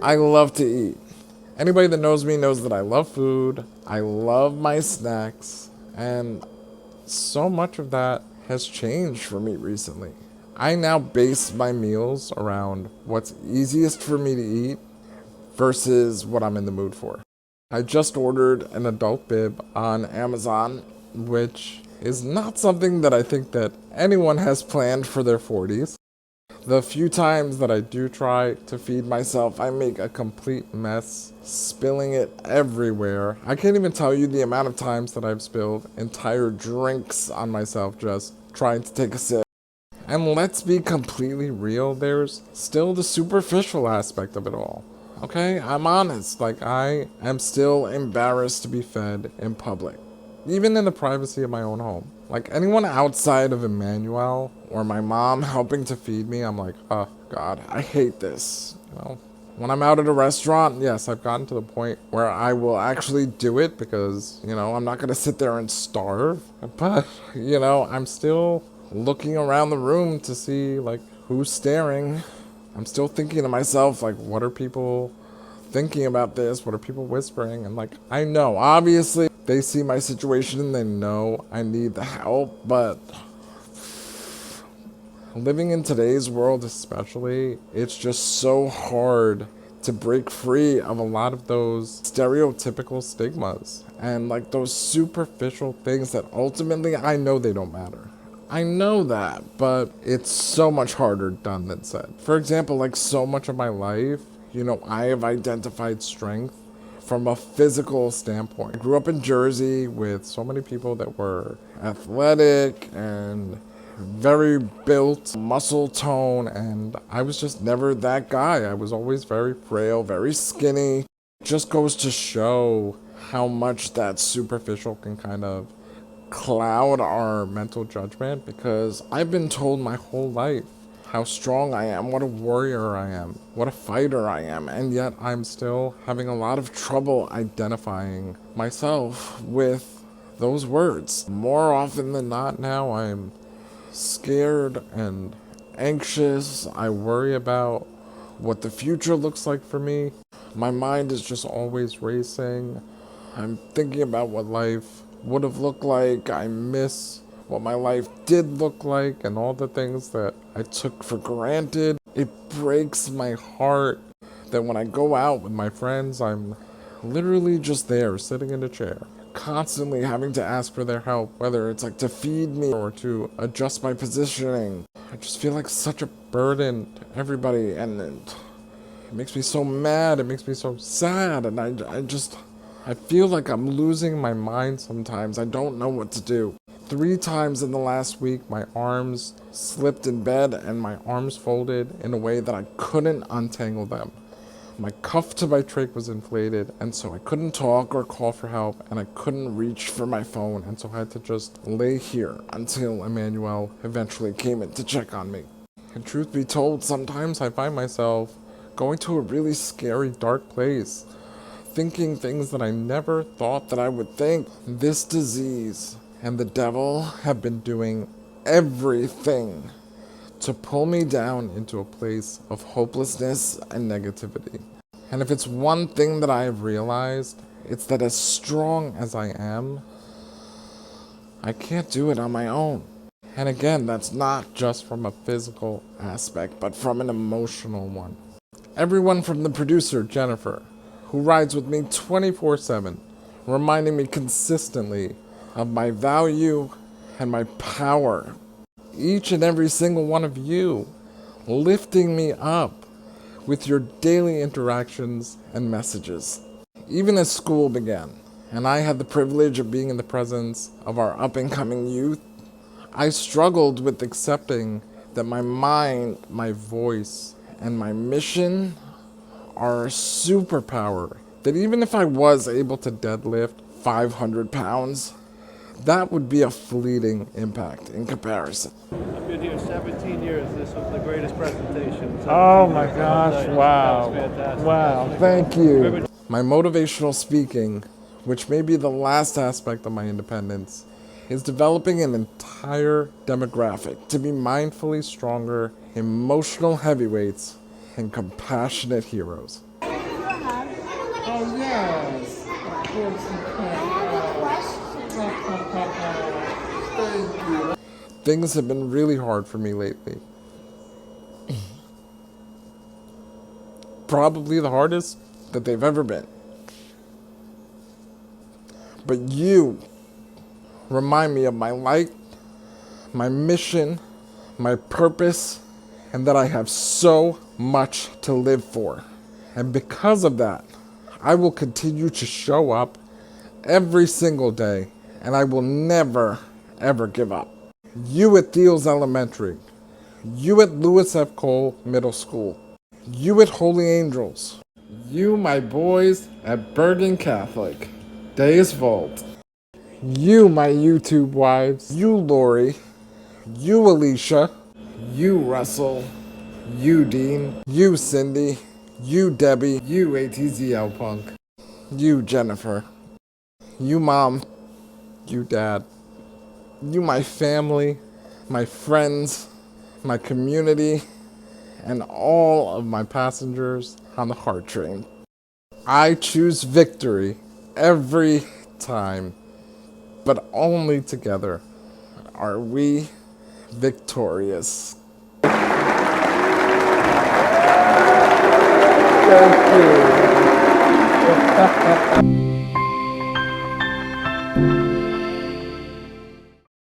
I love to eat. Anybody that knows me knows that I love food, I love my snacks, and so much of that has changed for me recently. I now base my meals around what's easiest for me to eat versus what I'm in the mood for. I just ordered an adult bib on Amazon, which is not something that I think that anyone has planned for their 40s. The few times that I do try to feed myself, I make a complete mess, spilling it everywhere. I can't even tell you the amount of times that I've spilled entire drinks on myself just trying to take a sip. And let's be completely real, there's still the superficial aspect of it all. Okay, I'm honest, like I am still embarrassed to be fed in public, even in the privacy of my own home. Like anyone outside of Emmanuel or my mom helping to feed me, I'm like, oh God, I hate this. When I'm out at a restaurant, yes, I've gotten to the point where I will actually do it because, I'm not gonna sit there and starve. But, I'm still looking around the room to see, like, who's staring. I'm still thinking to myself, like, what are people thinking about this? What are people whispering? And, like, I know, obviously, they see my situation and they know I need the help, but living in today's world especially, it's just so hard to break free of a lot of those stereotypical stigmas and like those superficial things that ultimately I know they don't matter. I know that, but it's so much harder done than said. For example, like so much of my life, I have identified strength from a physical standpoint. I grew up in Jersey with so many people that were athletic and very built, muscle tone, and I was just never that guy. I was always very frail, very skinny. It just goes to show how much that superficial can kind of cloud our mental judgment because I've been told my whole life how strong I am, what a warrior I am, what a fighter I am, and yet I'm still having a lot of trouble identifying myself with those words. More often than not now, I'm scared and anxious. I worry about what the future looks like for me. My mind is just always racing. I'm thinking about what life would have looked like. I miss what my life did look like and all the things that I took for granted. It breaks my heart that when I go out with my friends, I'm literally just there, sitting in a chair, constantly having to ask for their help, whether it's like to feed me or to adjust my positioning. I just feel like such a burden to everybody, and it makes me so mad, it makes me so sad, and I feel like I'm losing my mind sometimes. I don't know what to do. 3 times in the last week, my arms slipped in bed and my arms folded in a way that I couldn't untangle them. My cuff to my trach was inflated, and so I couldn't talk or call for help, and I couldn't reach for my phone, and so I had to just lay here until Emmanuel eventually came in to check on me. And truth be told, sometimes I find myself going to a really scary, dark place, thinking things that I never thought that I would think. This disease and the devil have been doing everything to pull me down into a place of hopelessness and negativity. And if it's one thing that I have realized, it's that as strong as I am, I can't do it on my own. And again, that's not just from a physical aspect, but from an emotional one. Everyone from the producer, Jennifer, who rides with me 24/7, reminding me consistently of my value and my power. Each and every single one of you, lifting me up with your daily interactions and messages. Even as school began, and I had the privilege of being in the presence of our up-and-coming youth, I struggled with accepting that my mind, my voice, and my mission are a superpower. That even if I was able to deadlift 500 pounds, that would be a fleeting impact in comparison. I've been here 17 years. This was the greatest presentation. Oh my 17 years. gosh, That wow. was fantastic. Wow, thank you. My motivational speaking, which may be the last aspect of my independence, is developing an entire demographic to be mindfully stronger, emotional heavyweights, and compassionate heroes. things have been really hard for me lately. Probably the hardest that they've ever been. But you remind me of my light, my mission, my purpose, and that I have so much to live for. And because of that, I will continue to show up every single day, and I will never, ever give up. You at Thiels Elementary, you at Lewis F. Cole Middle School, you at Holy Angels, you, my boys at Bergen Catholic, Days Vault, you, my YouTube wives, you, Lori, you, Alicia, you, Russell, you, Dean, you, Cindy, you, Debbie, you, ATZL Punk, you, Jennifer, you, Mom, you, Dad, you, my family, my friends, my community, and all of my passengers on the Heart Train. I choose victory every time, but only together are we victorious.